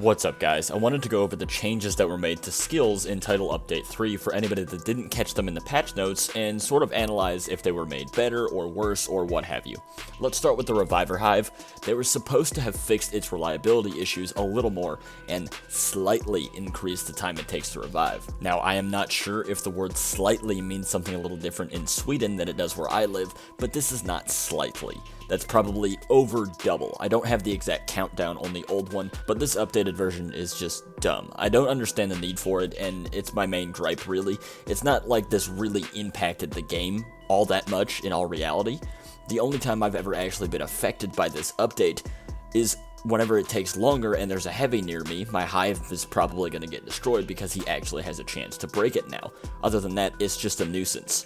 What's up guys, I wanted to go over the changes that were made to skills in Title Update 3 for anybody that didn't catch them in the patch notes and sort of analyze if they were made better or worse or what have you. Let's start with the Reviver Hive. They were supposed to have fixed its reliability issues a little more and slightly increased the time it takes to revive. Now I am not sure if the word slightly means something a little different in Sweden than it does where I live, but this is not slightly. That's probably over double. I don't have the exact countdown on the old one, but this updated version is just dumb. I don't understand the need for it, and it's my main gripe really. It's not like this really impacted the game all that much in all reality. The only time I've ever actually been affected by this update is whenever it takes longer and there's a heavy near me. My hive is probably going to get destroyed because he actually has a chance to break it now. Other than that, it's just a nuisance.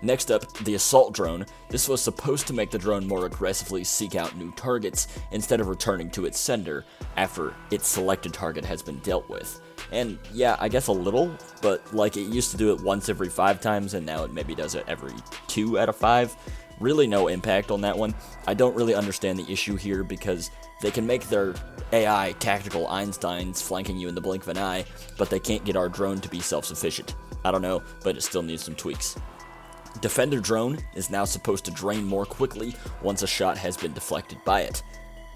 Next up, the Assault Drone. This was supposed to make the drone more aggressively seek out new targets instead of returning to its sender after its selected target has been dealt with. And yeah, I guess a little, but like it used to do it once every 5 times and now it maybe does it every 2 out of 5. Really no impact on that one. I don't really understand the issue here because they can make their AI tactical Einsteins flanking you in the blink of an eye, but they can't get our drone to be self-sufficient. I don't know, but it still needs some tweaks. Defender Drone is now supposed to drain more quickly once a shot has been deflected by it.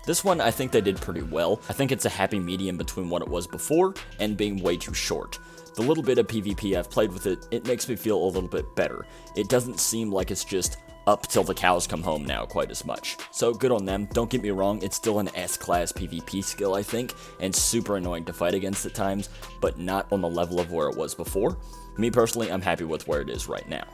This one I think they did pretty well. I think it's a happy medium between what it was before and being way too short. The little bit of PvP I've played with it, it makes me feel a little bit better. It doesn't seem like it's just up till the cows come home now quite as much. So good on them. Don't get me wrong, it's still an S-class PvP skill I think, and super annoying to fight against at times, but not on the level of where it was before. Me personally, I'm happy with where it is right now.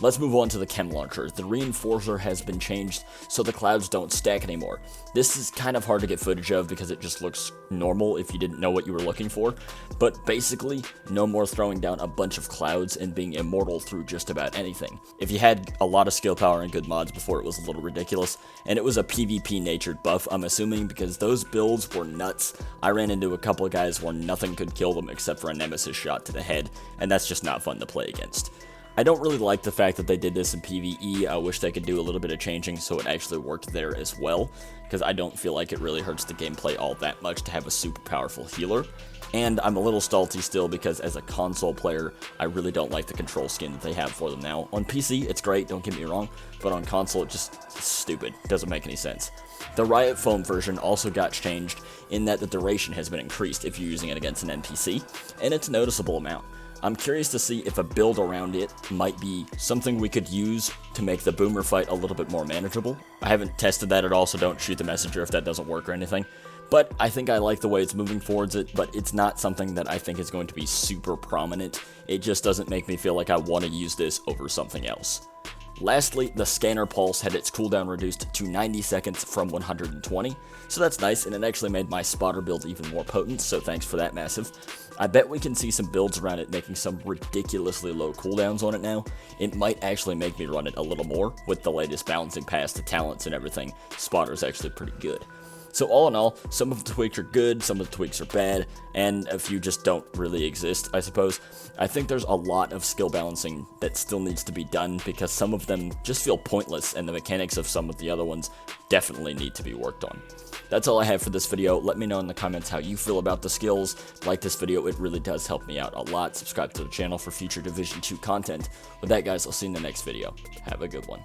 Let's move on to the chem launcher. The reinforcer has been changed so the clouds don't stack anymore. This is kind of hard to get footage of because it just looks normal if you didn't know what you were looking for, but basically no more throwing down a bunch of clouds and being immortal through just about anything. If you had a lot of skill power and good mods before, it was a little ridiculous, and it was a PvP natured buff, I'm assuming, because those builds were nuts. I ran into a couple of guys where nothing could kill them except for a nemesis shot to the head, and that's just not fun to play against. I don't really like the fact that they did this in PvE. I wish they could do a little bit of changing so it actually worked there as well, because I don't feel like it really hurts the gameplay all that much to have a super powerful healer. And I'm a little salty still because as a console player, I really don't like the control skin that they have for them now. On PC, it's great, don't get me wrong, but on console, it's just stupid. It doesn't make any sense. The Riot Foam version also got changed in that the duration has been increased if you're using it against an NPC, and it's a noticeable amount. I'm curious to see if a build around it might be something we could use to make the boomer fight a little bit more manageable. I haven't tested that at all, so don't shoot the messenger if that doesn't work or anything. But I think I like the way it's moving towards it, but it's not something that I think is going to be super prominent. It just doesn't make me feel like I want to use this over something else. Lastly, the Scanner Pulse had its cooldown reduced to 90 seconds from 120, so that's nice, and it actually made my spotter build even more potent, so thanks for that, massive. I bet we can see some builds around it making some ridiculously low cooldowns on it now. It might actually make me run it a little more. With the latest balancing past the talents and everything, spotter's actually pretty good. So all in all, some of the tweaks are good, some of the tweaks are bad, and a few just don't really exist, I suppose. I think there's a lot of skill balancing that still needs to be done because some of them just feel pointless and the mechanics of some of the other ones definitely need to be worked on. That's all I have for this video. Let me know in the comments how you feel about the skills. Like this video, it really does help me out a lot. Subscribe to the channel for future Division 2 content. With that guys, I'll see you in the next video. Have a good one.